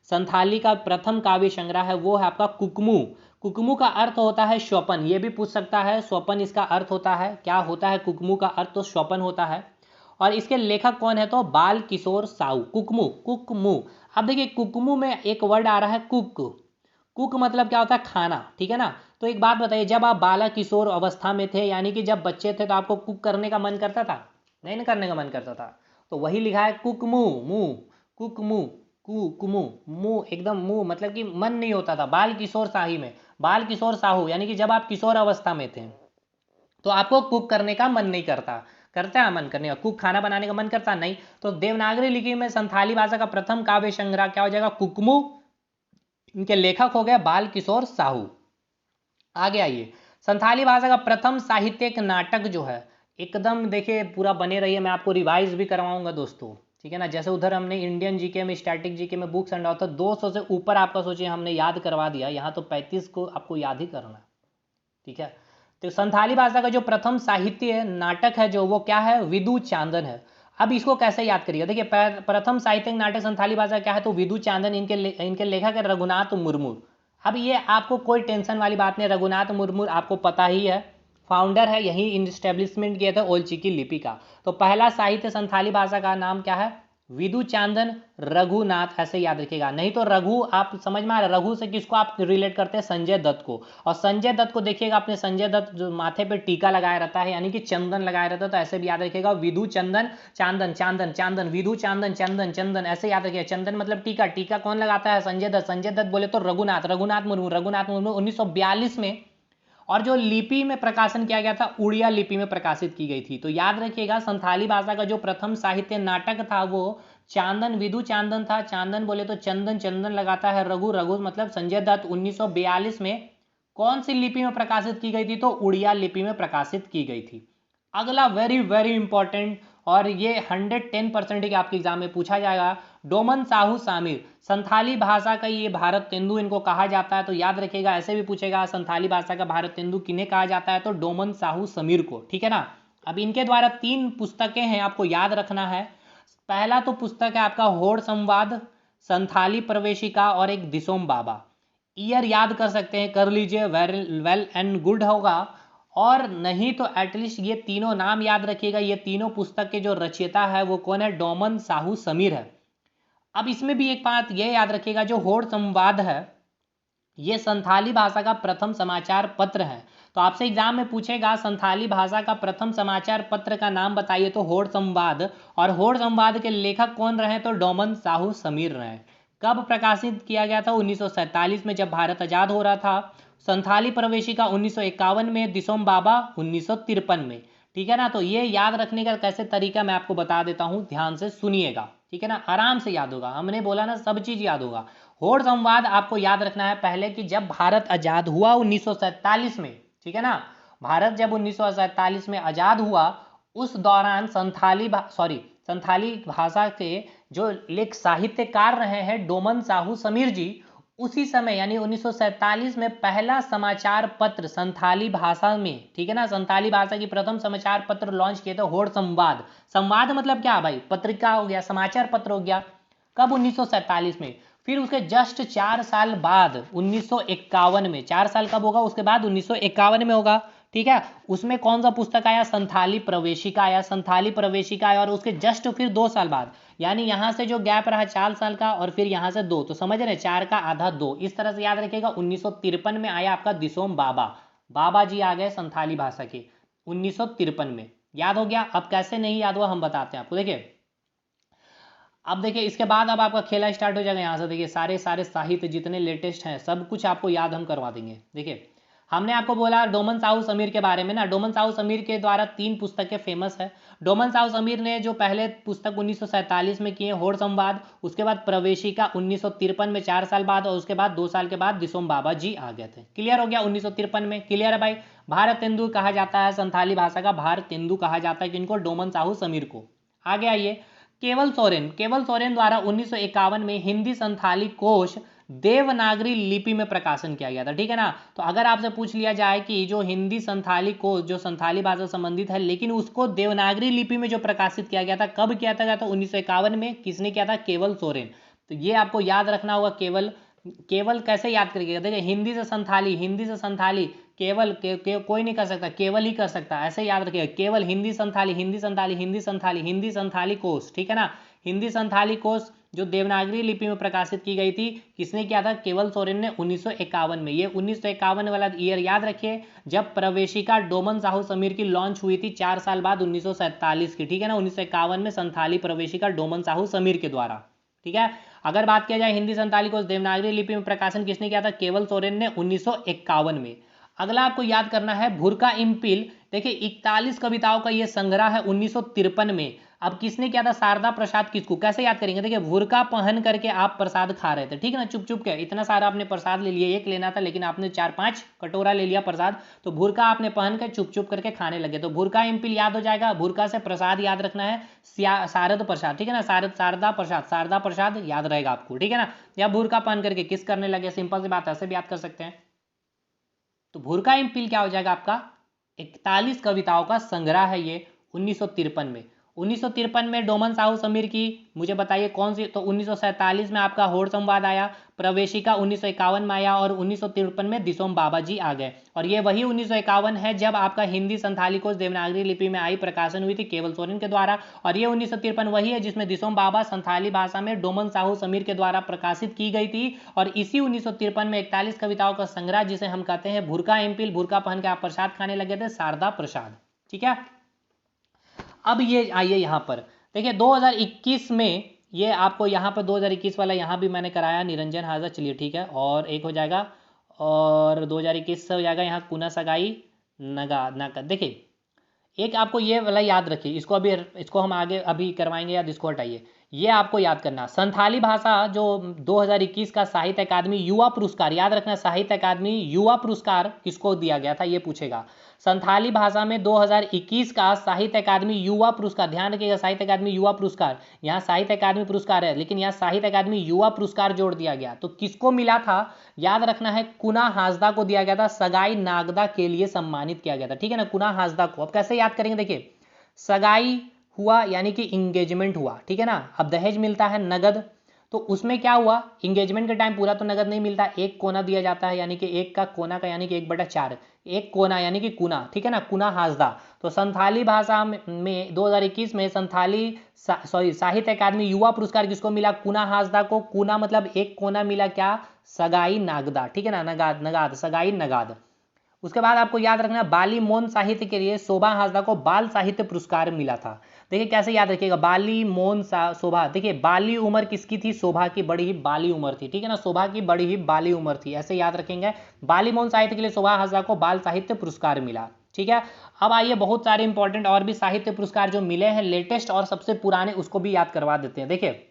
संथाली का प्रथम काव्य संग्रह है वो है आपका कुकमू। कुकमू का अर्थ होता है स्वपन, ये भी पूछ सकता है, स्वपन इसका अर्थ होता है। क्या होता है कुकमू का अर्थ? तो स्वपन होता है। और इसके लेखक कौन है? तो बाल किशोर साहू। कुकमू। अब देखिए, कुकमू में एक वर्ड आ रहा है कुक मतलब क्या होता है? खाना, ठीक है ना। तो एक बात बताइए, जब आप बालक किशोर अवस्था में थे, यानी कि जब बच्चे थे, तो आपको कुक करने का मन करता था? नहीं ना करने का मन करता था। तो वही लिखा है कुकमू, मुंह, कुकमू, कुकमू, मुंह, एकदम मुंह, मतलब कि मन नहीं होता था। बाल किशोर शाही में, बाल किशोर साहू, यानी कि जब आप किशोर अवस्था में थे तो आपको कुक करने का मन नहीं करता है मन करने का, कुक खाना बनाने का मन करता नहीं। तो देवनागरी लिपि में संथाली भाषा का प्रथम काव्य संग्रह क्या हो जाएगा? कुकमू। इनके लेखक हो गए बाल किशोर साहू। आगे आइए, संथाली भाषा का प्रथम साहित्यिक नाटक जो है, एकदम देखिए पूरा बने रहिए, मैं आपको रिवाइज भी करवाऊंगा दोस्तों, ठीक है ना। जैसे उधर हमने इंडियन जीके में, स्टैटिक जीके में बुक्स एंड ऑथर 200 से ऊपर आपका सोचिए हमने याद करवा दिया, यहाँ तो 35 को आपको याद ही करना है, ठीक है। तो संथाली भाषा का जो प्रथम साहित्य नाटक है जो, वो क्या है? विदु चांदन है। अब इसको कैसे याद करिएगा? देखिए, प्रथम साहित्यिक नाटक संथाली भाषा क्या है? तो विदु चांदन, इनके लेखक है रघुनाथ मुर्मू। अब ये आपको कोई टेंशन वाली बात नहीं, रघुनाथ मुर्मू आपको पता ही है, फाउंडर है, यही इस्टेब्लिशमेंट किया था ओल चिकी लिपि का। तो पहला साहित्य संथाली भाषा का नाम क्या है? विदु चांदन रघुनाथ, ऐसे याद रखिएगा। नहीं तो रघु आप समझ में आ रहा है, रघु से किसको आप रिलेट करते हैं? संजय दत्त को। और संजय दत्त को देखिएगा, अपने संजय दत्त जो माथे पे टीका लगाया रहता है, यानी कि चंदन लगाया रहता है, तो ऐसे भी याद रखिएगा, विदु चंदन चांदन, चांदन चांदन, विदु चांदन चंदन चंदन, ऐसे याद रखिएगा। चंदन मतलब टीका, टीका कौन लगाता है? संजय दत्त। संजय दत्त बोले तो रघुनाथ मुर्मू 1942 में। और जो लिपि में प्रकाशन किया गया था, उड़िया लिपि में प्रकाशित की गई थी। तो याद रखिएगा, संथाली भाषा का जो प्रथम साहित्य नाटक था वो चांदन, विदु चांदन था। चांदन बोले तो चंदन, चंदन लगाता है रघु मतलब संजय दत्त। 1942 में कौन सी लिपि में प्रकाशित की गई थी? तो उड़िया लिपि में प्रकाशित की गई थी। अगला वेरी वेरी इंपॉर्टेंट, और ये 110% के आपके एग्जाम में पूछा जाएगा, डोमन साहू सामिर। संथाली भाषा का ये भारत तेंदु इनको कहा जाता है। तो याद रखिएगा, ऐसे भी पूछेगा संथाली भाषा का भारत तेंदु किन्हें कहा जाता है? तो डोमन साहू समीर को, ठीक है ना। अब इनके द्वारा 3 पुस्तकें हैं, आपको याद रखना है। पहला तो पुस्तक है आपका होड़ संवाद, संथाली प्रवेशिका, और एक दिसोम बाबा। ईयर याद कर सकते हैं, कर लीजिए, वेल एंड गुड होगा। और नहीं तो एटलीस्ट ये तीनों नाम याद रखिएगा, ये तीनों पुस्तक के जो रचयिता है वो कौन है, डोमन साहू समीर है। अब इसमें भी एक बात ये याद रखिएगा, जो होड़ संवाद है ये संथाली भाषा का प्रथम समाचार पत्र है। तो आपसे एग्जाम में पूछेगा संथाली भाषा का प्रथम समाचार पत्र का नाम बताइए, तो होड़ संवाद, और होड़ संवाद के लेखक कौन रहे, तो डोमन साहू समीर रहे। कब प्रकाशित किया गया था, 1947 में, जब भारत आजाद हो रहा था। संथाली प्रवेशिका 1951 में, दिसोम बाबा 1953 में। ठीक है ना, तो ये याद रखने का कैसे तरीका मैं आपको बता देता हूं, ध्यान से सुनिएगा। ठीक है ना, आराम से याद होगा, हमने बोला ना सब चीज याद होगा। होड़ संवाद आपको याद रखना है पहले कि जब भारत आजाद हुआ 1947 में, ठीक है ना, भारत जब 1947 में आजाद हुआ उस दौरान संथाली भाषा के जो लेख साहित्यकार रहे हैं डोमन साहू समीर जी, उसी समय यानी 1947 में पहला समाचार पत्र संथाली भाषा में, ठीक है ना, संथाली भाषा की प्रथम समाचार पत्र लॉन्च किए थे, होड़ संवाद। संवाद मतलब क्या भाई, पत्रिका हो गया, समाचार पत्र हो गया। कब, 1947 में। फिर उसके जस्ट 4 साल बाद 1951 में, 4 साल कब होगा उसके बाद, 1951 में होगा। ठीक है, उसमें कौन सा पुस्तक आया, संथाली प्रवेशिका आया, संथाली प्रवेशिका आया। और उसके जस्ट फिर 2 साल बाद, यानी यहां से जो गैप रहा 4 साल का और फिर यहां से 2, तो समझ रहे 4 का आधा 2, इस तरह से याद रखिएगा। 1953 में आया आपका दिसोम बाबा, बाबा जी आ गए संथाली भाषा के 1953 में। याद हो गया। अब कैसे नहीं याद हुआ हम बताते हैं आपको, देखिए। अब देखिए इसके बाद अब आपका खेला स्टार्ट हो जाएगा। यहाँ से देखिए सारे साहित्य जितने लेटेस्ट हैं सब कुछ आपको याद हम करवा देंगे। देखिए हमने आपको बोला डोमन साहू समीर के बारे में ना, डोमन साहू समीर के द्वारा 3 पुस्तकें फेमस है। डोमन साहू समीर ने जो पहले पुस्तक 1947 में किए होड़ संवाद, उसके बाद प्रवेशिका 1953 में 4 साल बाद, और उसके बाद 2 साल के बाद दिसोम बाबा जी आ गए थे। क्लियर हो गया, 1953 में। क्लियर है भाई। भारत तेंदु कहा जाता है संथाली भाषा का, भारत तेंदु कहा जाता है किनको, डोमन साहू समीर को। आगे आइए, केवल सोरेन द्वारा 1951 में हिंदी संथाली कोश देवनागरी लिपि में प्रकाशन किया गया था। ठीक है ना, तो अगर आपसे पूछ लिया जाए कि जो हिंदी संथाली कोश जो संथाली भाषा से संबंधित है लेकिन उसको देवनागरी लिपि में जो प्रकाशित किया गया था, कब किया था, 1951 में। किसने किया था, केवल सोरेन। तो ये आपको याद रखना होगा। केवल केवल कैसे याद करिएगा, देखिए हिंदी से संथाली कोई नहीं कर सकता, केवल ही कर सकता है, ऐसे याद रखिएगा। केवल हिंदी संथाली कोश, ठीक है ना। हिंदी संथाली कोश जो देवनागरी लिपि में प्रकाशित की गई थी, किसने किया था, केवल सोरेन ने 1951 में। ये 1951 वाला ईयर याद रखिए, जब प्रवेशिका डोमन साहू समीर की लॉन्च हुई थी 4 साल बाद 1947 की। ठीक है ना, 1951 में संथाली प्रवेशिका डोमन साहू समीर के द्वारा। ठीक है, अगर बात किया जाए हिंदी संथाली कोश देवनागरी लिपि में प्रकाशन किसने किया था, केवल सोरेन ने 1951 में। अगला आपको याद करना है भुरका इम्पिल। देखिए 41 कविताओं का ये संग्रह है 1953 में। अब किसने किया था, शारदा प्रसाद किसको, कैसे याद करेंगे, देखिए भुरका पहन करके आप प्रसाद खा रहे थे, ठीक है ना, चुप चुप के इतना सारा आपने प्रसाद ले लिया, एक लेना था लेकिन आपने 4-5 कटोरा ले लिया प्रसाद, तो भुरका आपने पहन कर चुप चुप करके खाने लगे, तो भुरका इम्पिल याद हो जाएगा। भुरका से प्रसाद याद रखना है, शारद प्रसाद, ठीक है ना, शारदा प्रसाद याद रहेगा आपको, ठीक है ना। या भुरका पहन करके किस करने लगे, सिंपल सी बात ऐसे भी याद कर सकते हैं। तो भुरका इम्पिल क्या हो जाएगा आपका, 41 कविताओं का संग्रह है ये 1953 में। 1953 में डोमन साहू समीर की, मुझे बताइए कौन सी, तो 1947 में आपका होड़ संवाद आया, प्रवेशिका 1951 में आया, और 1953 में दिसोम बाबा जी आ गए। और ये वही 1951 है जब आपका हिंदी संथाली कोश देवनागरी लिपि में आई, प्रकाशन हुई थी केवल सोरेन के द्वारा। और ये 1953 वही है जिसमें दिसोम बाबा संथाली भाषा में डोमन साहू समीर के द्वारा प्रकाशित की गई थी। और इसी 1953 में 41 कविताओं का संग्रह जिसे हम कहते हैं भुरका इम्पिल, भुरका पहन के आप प्रसाद खाने लगे थे, शारदा प्रसाद। ठीक है, अब ये आइए यहाँ पर देखिए 2021 में, ये आपको यहाँ पर 2021 वाला यहाँ भी मैंने कराया, निरंजन हाजर, चलिए ठीक है, और एक हो जाएगा, और 2021 से हो जाएगा यहाँ कुना सगाई नगा नाका। देखिए एक आपको ये वाला याद रखिए, इसको हम आगे अभी करवाएंगे, याद इसको हटाइए। ये आपको याद करना, संथाली भाषा जो 2021 का साहित्य अकादमी युवा पुरस्कार, याद रखना साहित्य अकादमी युवा पुरस्कार किसको दिया गया था ये पूछेगा। संथाली भाषा में 2021 का साहित्य अकादमी युवा पुरस्कार, ध्यान रखिएगा साहित्य अकादमी युवा पुरस्कार, यहाँ साहित्य अकादमी पुरस्कार है लेकिन यहाँ साहित्य अकादमी युवा पुरस्कार जोड़ दिया गया, तो किसको मिला था, याद रखना है कुना हांसदा को दिया गया था, सगाई नागदा के लिए सम्मानित किया गया था। ठीक है ना, कुना हांसदा को। अब कैसे याद करेंगे, देखिए सगाई हुआ यानी कि इंगेजमेंट हुआ, ठीक है ना, अब दहेज मिलता है नगद, तो उसमें क्या हुआ, इंगेजमेंट के टाइम पूरा तो नगद नहीं मिलता, एक कोना दिया जाता है, यानी कि एक का कोना का यानी कि 1/4, एक कोना यानी कि कुना, ठीक है ना, कुना हाजदा। तो संथाली भाषा में 2021 में संथाली साहित्य अकादमी युवा पुरस्कार किसको मिला, कुना हाजदा को। कुना मतलब एक कोना मिला, क्या, सगाई नागदा, ठीक है ना, नगाद नगाद सगाई नगाद। उसके बाद आपको याद रखना बाली मौन साहित्य के लिए शोभा हाजदा को बाल साहित्य पुरस्कार मिला था। देखिए कैसे याद रखिएगा, बाली मौन शोभा, देखिए बाली उम्र किसकी थी, शोभा की बड़ी ही बाली उम्र थी, ठीक है ना, शोभा की बड़ी ही बाली उम्र थी, ऐसे याद रखेंगे। बाली मौन साहित्य के लिए शोभा हाजदा को बाल साहित्य पुरस्कार मिला, ठीक है। अब आइए बहुत सारे इंपॉर्टेंट और भी साहित्य पुरस्कार जो मिले हैं लेटेस्ट और सबसे पुराने, उसको भी याद करवा देते हैं। देखिए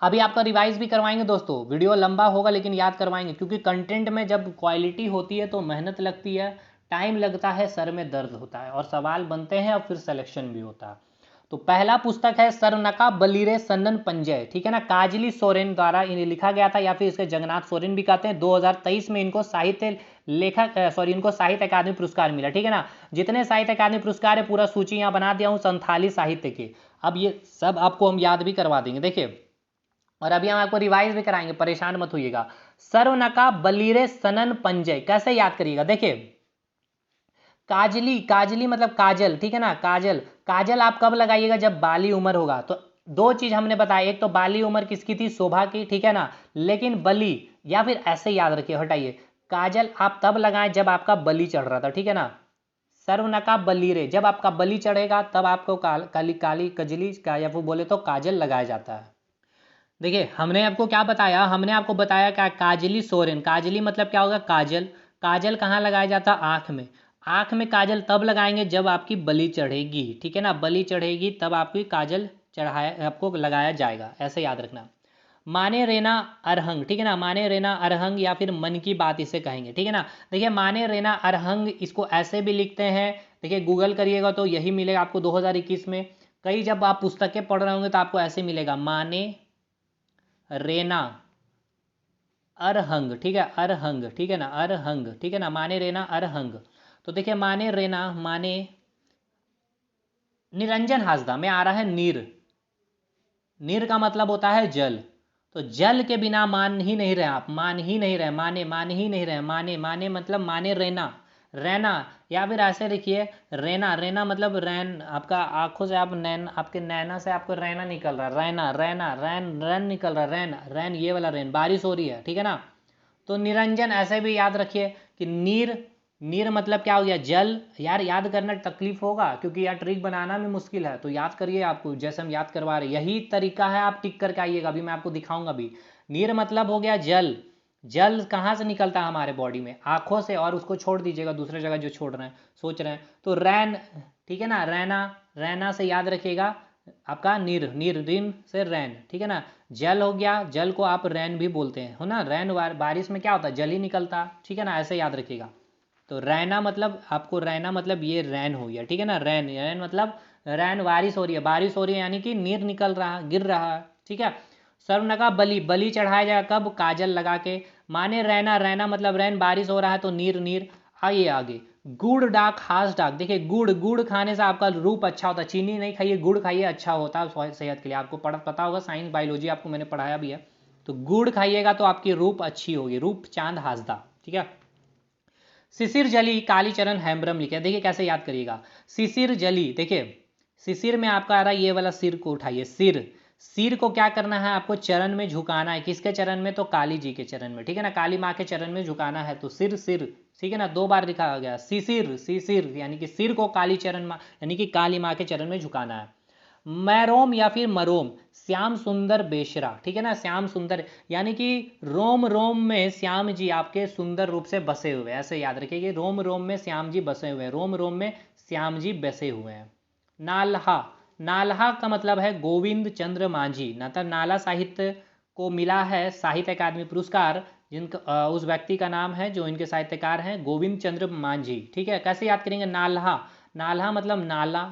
अभी आपका रिवाइज भी करवाएंगे दोस्तों, वीडियो लंबा होगा लेकिन याद करवाएंगे, क्योंकि कंटेंट में जब क्वालिटी होती है तो मेहनत लगती है, टाइम लगता है, सर में दर्द होता है, और सवाल बनते हैं और फिर सिलेक्शन भी होता है। तो पहला पुस्तक है सरनका बलीरे सन्नन पंजय, ठीक है ना, काजली सोरेन द्वारा इन्हें लिखा गया था, या फिर इसके जगन्नाथ सोरेन भी कहते हैं। 2023 में इनको साहित्य लेखक इनको साहित्य अकादमी पुरस्कार मिला, ठीक है ना। जितने साहित्य अकादमी पुरस्कार है पूरा सूची यहाँ बना दिया हूँ संथाली साहित्य के। अब ये सब आपको हम याद भी करवा देंगे, देखिए, और अभी हम आपको रिवाइज भी कराएंगे, परेशान मत होइएगा। सर्वनका बलीरे सनन पंजय कैसे याद करिएगा, देखिए काजली, काजली मतलब काजल, ठीक है ना, काजल, काजल आप कब लगाइएगा, जब बाली उम्र होगा। तो दो चीज हमने बताया, एक तो बाली उम्र किसकी थी, शोभा की, ठीक है ना, लेकिन बली, या फिर ऐसे याद रखिए, हटाइए, काजल आप तब लगाएं जब आपका बली चढ़ रहा था, ठीक है ना। सर्वनका बलीरे, जब आपका बली चढ़ेगा तब आपको काली काली कजली का, या फिर बोले तो काजल लगाया जाता है। देखिए हमने आपको क्या बताया, हमने आपको बताया क्या, काजली सोरेन, काजली मतलब क्या होगा, काजल, काजल कहाँ लगाया जाता, आँख में, आँख में काजल तब लगाएंगे जब आपकी बलि चढ़ेगी, ठीक है ना, बलि चढ़ेगी तब आपकी काजल चढ़ाया आपको लगाया जाएगा, ऐसे याद रखना। माने रेना अरहंग, ठीक है ना, माने रेना अरहंग, या फिर मन की बात इसे कहेंगे, ठीक है ना। देखिए माने रेना अरहंग इसको ऐसे भी लिखते हैं, देखिए गूगल करिएगा तो यही मिलेगा आपको 2021 में। कई जब आप पुस्तकें पढ़ रहे होंगे तो आपको ऐसे मिलेगा, माने रेना अरहंग, ठीक है, अरहंग, ठीक है ना, अरहंग, ठीक है ना, माने रेना अरहंग। तो देखिए माने रेना, माने निरंजन हासदा में आ रहा है नीर, नीर का मतलब होता है जल, तो जल के बिना मान ही नहीं रहे आप, मान ही नहीं रहे, माने मान ही नहीं रहे, माने, माने मतलब माने रेना, रैना, या फिर ऐसे लिखिए रेना, रेना मतलब रैन, आपका आंखों से आप नैन, आपके नैना से आपको रैना निकल रहा है, रैना रैना रैन रैन निकल रहा है, रैन रैन ये वाला रैन, बारिश हो रही है, ठीक है ना। तो निरंजन ऐसे भी याद रखिए कि नीर, नीर मतलब क्या हो गया, जल। यार याद करना तकलीफ होगा क्योंकि यार ट्रिक बनाना भी मुश्किल है, तो याद करिए, आपको जैसे हम याद करवा रहे यही तरीका है, आप टिक करके आइएगा, अभी मैं आपको दिखाऊंगा भी। नीर मतलब हो गया जल, जल कहाँ से निकलता है हमारे बॉडी में, आंखों से, और उसको छोड़ दीजिएगा दूसरे जगह जो छोड़ रहे हैं, सोच रहे हैं, तो रैन, ठीक है ना, रैना, रैना से याद रखिएगा आपका नीर, नीर रिन से रैन, ठीक है ना। जल हो गया, जल को आप रैन भी बोलते हैं, हो ना, रैन बारिश में क्या होता है, जल ही निकलता, ठीक है ना, ऐसे याद रखिएगा। तो रैना मतलब आपको, रैना मतलब ये रैन हो गया, ठीक है ना, रैन, रैन मतलब रैन, बारिश हो रही है, बारिश हो रही है यानी कि नीर निकल रहा, गिर रहा है, ठीक है। सर्वनका बलि, बलि चढ़ाया जाएगा कब, काजल लगा के। माने रैना, रैना मतलब रैन, बारिश हो रहा है तो नीर, नीर। आइए आगे, गुड़ डाक हास डाक, देखिए गुड़, गुड़ खाने से आपका रूप अच्छा होता है, चीनी नहीं खाइए, गुड़ खाइए, अच्छा होता है सेहत के लिए, आपको पता होगा, साइंस बायोलॉजी आपको मैंने पढ़ाया भी है। तो गुड़ खाइएगा तो आपकी रूप अच्छी होगी, रूप चांद हासदा, ठीक है। शिशिर जली कालीचरण हेम्ब्रम लिखे, देखिए कैसे याद करिएगा, शिशिर जली, देखिए शिशिर में आपका आ रहा है ये वाला, सिर को उठाइए, सिर, सिर को क्या करना है आपको, चरण में झुकाना है, किसके चरण में, तो काली जी के चरण में, ठीक है ना, काली माँ के चरण में झुकाना है, तो सिर, सिर, ठीक है ना, दो बार लिखा गया, शिशिर, शिशिर यानी कि सिर को काली चरण माँ यानी कि काली माँ के चरण में झुकाना है। मैरोम या फिर मरोम, श्याम सुंदर बेशरा, ठीक है ना, श्याम सुंदर यानी कि रोम रोम में श्याम जी आपके सुंदर रूप से बसे हुए हैं, ऐसे याद रखिए कि रोम रोम में श्याम जी बसे हुए हैं, रोम रोम में श्याम जी बसे हुए हैं। नालहा, नालहा का मतलब है गोविंद चंद्र मांझी, मतलब नाला साहित्य को मिला है साहित्य अकादमी पुरस्कार, जिनका उस व्यक्ति का नाम है जो इनके साहित्यकार हैं, गोविंद चंद्र मांझी, ठीक है। कैसे याद करेंगे, नालहा, नालहा मतलब नाला,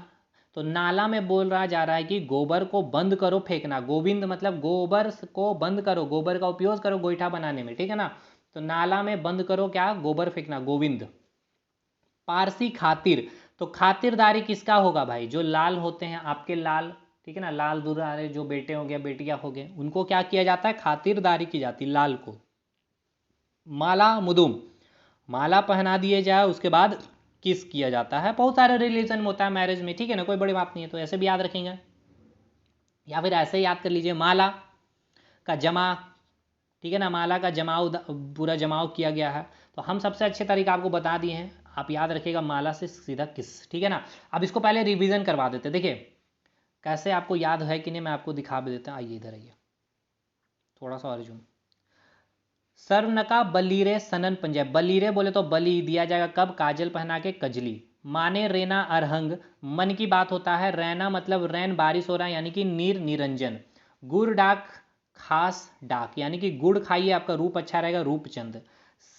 तो नाला में बोल रहा जा रहा है कि गोबर को बंद करो फेंकना, गोविंद मतलब गोबर को बंद करो, गोबर का उपयोग करो गोईठा बनाने में, ठीक है ना, तो नाला में बंद करो क्या, गोबर फेंकना, गोविंद। पारसी खातिर, तो खातिरदारी किसका होगा भाई, जो लाल होते हैं आपके लाल, ठीक है ना, लाल दुलारे जो बेटे हो गए बेटियां हो गए उनको क्या किया जाता है, खातिरदारी की जाती, लाल को। माला मुदुम, माला पहना दिए जाए, उसके बाद किस किया जाता है। बहुत सारे रिलीजन में होता है मैरिज में, ठीक है ना, कोई बड़ी बात नहीं है, तो ऐसे भी याद रखेंगे, या फिर ऐसे ही याद कर लीजिए, माला का जमा, ठीक है ना, माला का जमाव, पूरा जमाव किया गया है। तो हम सबसे अच्छे तरीका आपको बता दिए हैं, आप याद रखिएगा, माला से सीधा किस, ठीक है ना। अब इसको पहले रिवीजन करवा देते, देखिए कैसे आपको याद है कि नहीं, मैं आपको दिखा भी देता हूँ। आइए इधर आइए, थोड़ा सा अर्जुन। सर्वनका बलीरे सनन पंजाब, बलीरे बोले तो बली दिया जाएगा कब, काजल पहना के कजली। माने रेना अरहंग, मन की बात होता है, रैना मतलब रैन बारिश हो रहा है यानी कि नीर निरंजन। गुड़ डाक खास डाक यानी कि गुड़ खाइए आपका रूप अच्छा रहेगा, रूपचंद।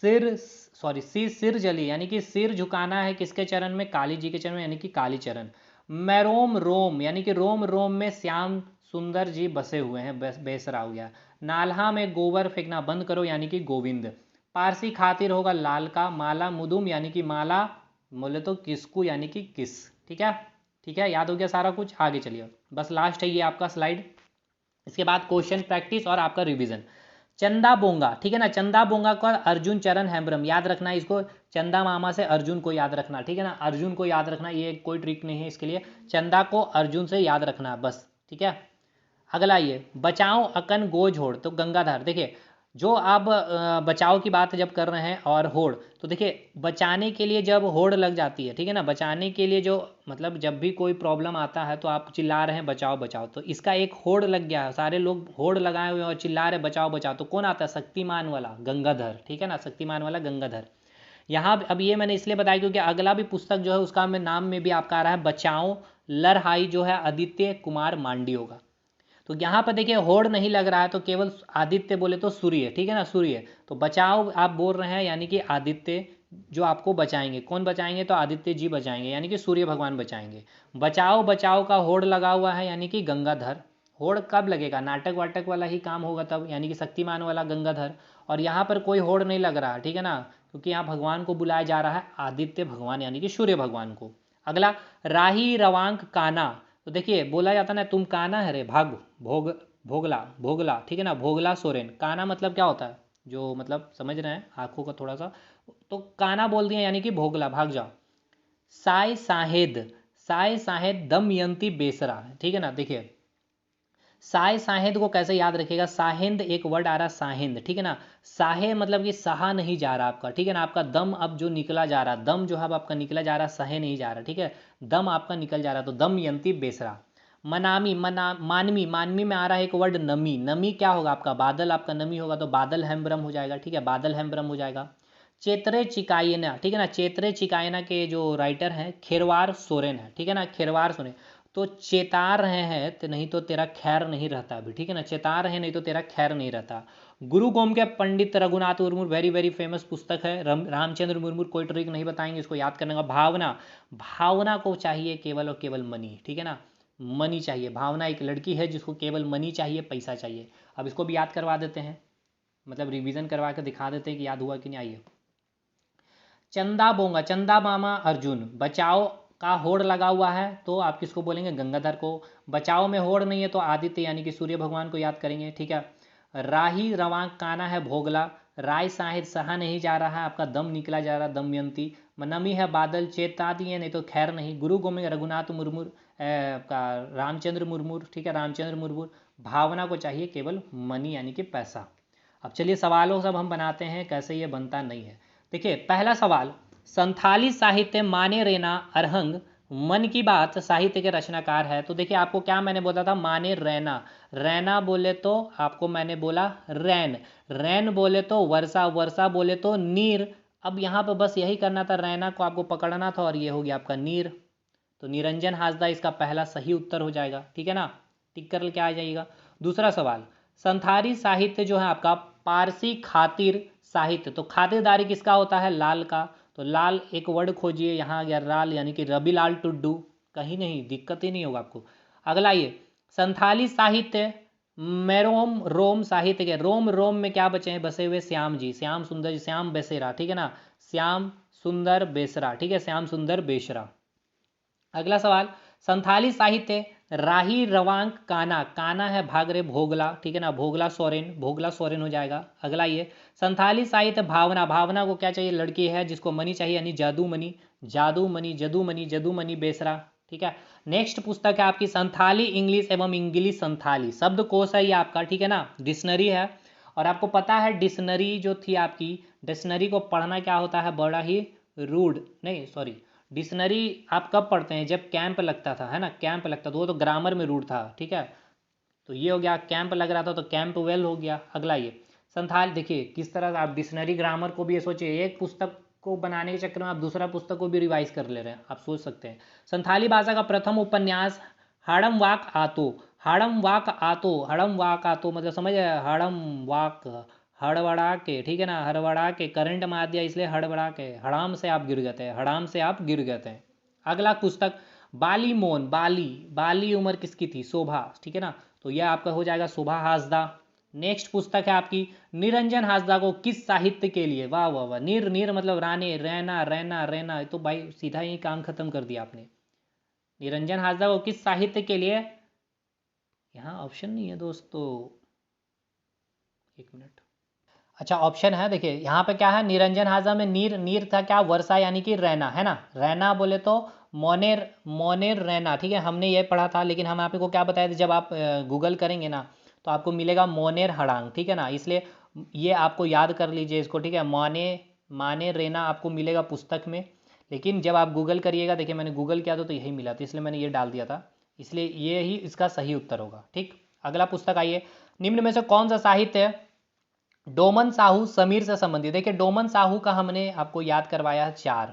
सिर सिर जली यानी कि सिर झुकाना है किसके चरण में, काली जी के चरण में यानी कि काली चरण। मैरोम रोम यानी कि रोम रोम में श्याम सुंदर जी बसे हुए हैं, बेसरा हो गया। नाल्हा में गोबर फेंकना बंद करो यानी कि गोविंद। पारसी खातिर होगा लाल का। माला मुदुम यानी कि माला, बोले तो किसकू यानी कि किस, ठीक है। ठीक है, याद हो गया सारा कुछ, आगे चलिए, बस लास्ट है ये आपका स्लाइड। इसके बाद क्वेश्चन प्रैक्टिस और आपका रिवीजन। चंदा बोंगा, ठीक है ना, चंदा बोंगा का अर्जुन चरण हेम्ब्रम, याद रखना इसको, चंदा मामा से अर्जुन को याद रखना, ठीक है ना, अर्जुन को याद रखना, ये कोई ट्रिक नहीं है इसके लिए, चंदा को अर्जुन से याद रखना बस, ठीक है। अगला ये बचाओ अकन गोज होड़, तो गंगाधर, देखिए जो आप बचाव की बात जब कर रहे हैं और होड़, तो देखिए बचाने के लिए जब होड़ लग जाती है, ठीक है ना, बचाने के लिए जो मतलब जब भी कोई प्रॉब्लम आता है तो आप चिल्ला रहे हैं बचाओ बचाओ, तो इसका एक होड़ लग गया है, सारे लोग होड़ लगाए हुए और चिल्ला रहे बचाओ बचाओ, तो कौन आता है, शक्तिमान वाला गंगाधर, ठीक है ना, शक्तिमान वाला गंगाधर। यहाँ अब ये मैंने इसलिए बताया क्योंकि अगला भी पुस्तक जो है उसका में नाम में भी आपका आ रहा है बचाओ लड़हाई, जो है आदित्य कुमार मांडी होगा। तो यहाँ पर देखिए होड़ नहीं लग रहा है, तो केवल आदित्य बोले तो सूर्य, ठीक है ना, सूर्य, तो बचाओ आप बोल रहे हैं यानी कि आदित्य जो आपको बचाएंगे, कौन बचाएंगे, तो आदित्य जी बचाएंगे यानी कि सूर्य भगवान बचाएंगे। बचाओ बचाओ का होड़ लगा हुआ है यानी कि गंगाधर। होड़ कब लगेगा, नाटक वाटक वाला ही काम होगा तब, यानी कि शक्तिमान वाला गंगाधर। और यहाँ पर कोई होड़ नहीं लग रहा, ठीक है ना, क्योंकि यहाँ भगवान को बुलाया जा रहा है, आदित्य भगवान यानी कि सूर्य भगवान को। अगला राही रवांक काना, तो देखिए बोला जाता ना तुम काना है रे भाग, भोग भोगला भोगला, ठीक है ना, भोगला सोरेन। काना मतलब क्या होता है, जो मतलब समझ रहे हैं, आंखों का थोड़ा सा, तो काना बोल दिया यानी कि भोगला, भाग जाओ। साय साहेद, साय साहेद दमयंती बेसरा, ठीक है ना, देखिए साय साहेद को कैसे याद रखिएगा, साहेंद एक वर्ड आ रहा है, साहेंद, ठीक है ना, साहे मतलब कि सहा नहीं जा रहा आपका, ठीक है ना, आपका दम अब जो निकला जा रहा, दम जो है अब आपका निकला जा रहा, सहे नहीं जा रहा, ठीक है, दम आपका निकल जा रहा, तो दमयंती बेसरा। मनामी मानवी, मानवी में आ रहा है एक वर्ड नमी, नमी क्या होगा आपका, बादल, आपका नमी होगा तो बादल हेम्ब्रम हो जाएगा, ठीक है, बादल हेम्ब्रम हो जाएगा। चेत्रे चिकायना, ठीक है ना, चेत्रे चिकायना के जो राइटर हैं खेरवार सोरेन है, ठीक है ना, खेरवार सोरेन। तो चेता रहे हैं तो नहीं तो तेरा खैर नहीं रहता अभी, ठीक है ना, चेता रहे नहीं तो तेरा खैर नहीं रहता। Guru Gomke Pandit Raghunath Murmu, very very famous पुस्तक है, रामचंद्र मुर्मू, कोई ट्रिक नहीं बताएंगे, इसको याद करने का। भावना, भावना को चाहिए केवल और केवल मनी, ठीक है ना, मनी चाहिए, भावना एक लड़की है जिसको केवल मनी चाहिए, पैसा चाहिए। अब इसको भी याद करवा देते हैं, मतलब रिवीजन करवा कर दिखा देते हैं कि याद हुआ कि नहीं, आइए। चंदा बोंगा, चंदा मामा अर्जुन, बचाओ का होड़ लगा हुआ है तो आप किसको बोलेंगे, गंगाधर को। बचाओ में होड़ नहीं है तो आदित्य यानी कि सूर्य भगवान को याद करेंगे, ठीक है। राही रवांक काना है भोगला, राय साहिद सहा नहीं जा रहा है, आपका दम निकला जा रहा, दमयंती। नमी है बादल, चेता दिए नहीं तो खैर नहीं। गुरु गोविंद रघुनाथ मुर्मू, आपका रामचंद्र मुर्मू, ठीक है, रामचंद्र मुर्मू। भावना को चाहिए केवल मनी यानी कि पैसा। अब चलिए सवालों सब हम बनाते हैं, कैसे ये बनता नहीं है। देखिए पहला सवाल, संथाली साहित्य माने रेना अरहंग, मन की बात साहित्य के रचनाकार है। तो देखिए आपको क्या मैंने बोला था, माने रैना, रैना बोले तो आपको मैंने बोला रैन, रैन बोले तो वर्षा, वर्षा बोले तो नीर। अब यहाँ पर बस यही करना था, रैना को आपको पकड़ना था और ये हो गया आपका नीर। तो निरंजन हासदा इसका पहला सही उत्तर हो जाएगा, ठीक है ना, टिक कर क्या आ जाएगा। दूसरा सवाल, संथाली साहित्य जो है आपका पारसी खातिर साहित्य, तो खातिरदारी किसका होता है, लाल का। तो लाल एक वर्ड खोजिए, यहाँ आ गया लाल यानी कि रवि लाल टुड्डू, कहीं नहीं दिक्कत ही नहीं होगा आपको। अगला ये संथाली साहित्य मैरोम रोम साहित्य के, रोम रोम में क्या बचे हैं, बसे हुए श्याम जी, श्याम सुंदर जी, श्याम बेसेरा, ठीक है ना, श्याम सुंदर बेसरा, ठीक है, श्याम सुंदर बेसरा। अगला सवाल, संथाली साहित्य राही रवांक काना, काना है भागरे भोगला, ठीक है ना, भोगला सोरेन, भोगला सोरेन हो जाएगा। अगला ये संथाली साहित्य भावना, भावना को क्या चाहिए, लड़की है जिसको मनी चाहिए यानी जादू मनी, जादू मनी, जदू मनी, जदू मनी बेसरा, ठीक है। नेक्स्ट पुस्तक है आपकी संथाली इंग्लिश एवं इंग्लिश संथाली, शब्दकोश है ये आपका, ठीक है ना, डिक्शनरी है। और आपको पता है डिक्शनरी जो थी आपकी, डिक्शनरी को पढ़ना क्या होता है, बड़ा ही रूड, नहीं सॉरी, डिक्शनरी आप कब पढ़ते हैं, जब कैंप लगता था, है ना, कैंप लगता था, वो तो ग्रामर में रूट था, ठीक है। तो ये हो गया, कैंप लग रहा था तो कैंप वेल हो गया। अगला ये संथाल, देखिए किस तरह आप डिक्शनरी ग्रामर को भी ये सोचिए, एक पुस्तक को बनाने के चक्कर में आप दूसरा पुस्तक को भी रिवाइज कर ले रहे हैं, आप सोच सकते हैं। संथाली भाषा का प्रथम उपन्यास हाड़म वाक आतो, हाड़म वाक आतो, हड़म वाक आतो मतलब समझ आया, हाड़म वाक, हड़बड़ा के, ठीक है ना, हड़बड़ा के, करंट मार दिया इसलिए हड़बड़ा के, हड़ाम से आप गिर गए थे, हड़ाम से आप गिर गए थे। अगला पुस्तक बाली मोन, बाली, बाली उम्र किसकी थी, शोभा, ठीक है ना, तो यह आपका हो जाएगा शोभा हासदा। नेक्स्ट पुस्तक है आपकी निरंजन हासदा को किस साहित्य के लिए, वाह वाह वाह, निर निर मतलब रानी, रहना रहना रहना, तो भाई सीधा ही काम खत्म कर दिया आपने। निरंजन हासदा को किस साहित्य के लिए, यहाँ ऑप्शन नहीं है दोस्तों, एक मिनट, अच्छा ऑप्शन है, देखिए यहाँ पे क्या है, निरंजन हाजा में नीर, नीर था क्या, वर्षा यानी कि रैना, है ना, रैना बोले तो मोनेर, मोनेर रैना, ठीक है, हमने ये पढ़ा था, लेकिन हम आपको क्या बताया था, जब आप गूगल करेंगे ना तो आपको मिलेगा मोनेर हड़ांग, ठीक है ना, इसलिए ये आपको याद कर लीजिए इसको, ठीक है, माने, माने रेना आपको मिलेगा पुस्तक में, लेकिन जब आप गूगल करिएगा, देखिए मैंने गूगल किया था तो यही मिला था, इसलिए मैंने ये डाल दिया था, इसलिए ये ही इसका सही उत्तर होगा, ठीक। अगला पुस्तक आइए, निम्न में से कौन सा साहित्य है डोमन साहू समीर से संबंधित, देखिए डोमन साहू का हमने आपको याद करवाया है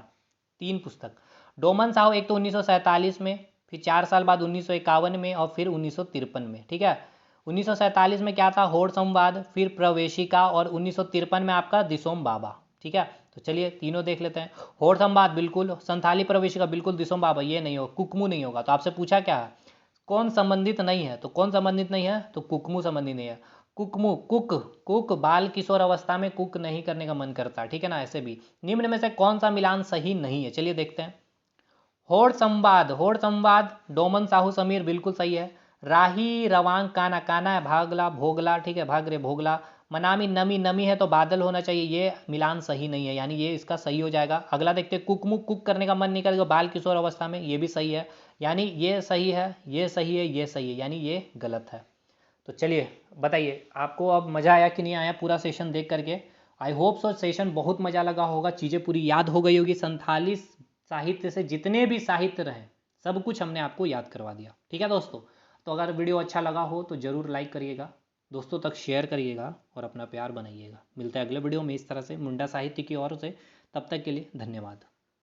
तीन पुस्तक। डोमन साहू एक तो 1947 में, फिर 4 साल बाद 1951 में, और फिर 1953 में, ठीक है। 1947 में क्या था, होड़ संवाद, फिर प्रवेशिका, और 1953 में आपका दिसोम बाबा, ठीक है। तो चलिए तीनों देख लेते हैं। होड़ संवाद बिल्कुल, संथाली प्रवेशिका बिल्कुल, दिसोम बाबा ये नहीं होगा, कुकमू नहीं होगा, तो आपसे पूछा क्या है कौन संबंधित नहीं है, तो कौन संबंधित नहीं है, तो कुकमू संबंधित नहीं है। कुकमू, कुक, कुक बाल किशोर अवस्था में कुक नहीं करने का मन करता है, ठीक है ना, ऐसे भी। निम्न में से कौन सा मिलान सही नहीं है, चलिए देखते हैं। होड़ संवाद, होड़ संवाद डोमन साहू समीर बिल्कुल सही है। राही रवांग काना, काना है भागला भोगला, ठीक है, भाग रे भोगला। मनामी नमी, नमी है तो बादल होना चाहिए, ये मिलान सही नहीं है, यानी ये इसका सही हो जाएगा। अगला देखते हैं, कुकमुक कुक करने का मन नहीं करेगा बाल किशोर अवस्था में, ये भी सही है, यानी ये सही है, ये सही है, ये सही है, यानी ये गलत है। तो चलिए बताइए आपको अब मज़ा आया कि नहीं आया पूरा सेशन देख करके। आई होप सो सेशन बहुत मज़ा लगा होगा, चीज़ें पूरी याद हो गई होगी, संथाली साहित्य से जितने भी साहित्य रहे सब कुछ हमने आपको याद करवा दिया, ठीक है दोस्तों। तो अगर वीडियो अच्छा लगा हो तो ज़रूर लाइक करिएगा, दोस्तों तक शेयर करिएगा और अपना प्यार बनाइएगा। मिलता है अगले वीडियो में इस तरह से मुंडा साहित्य की ओर से, तब तक के लिए धन्यवाद।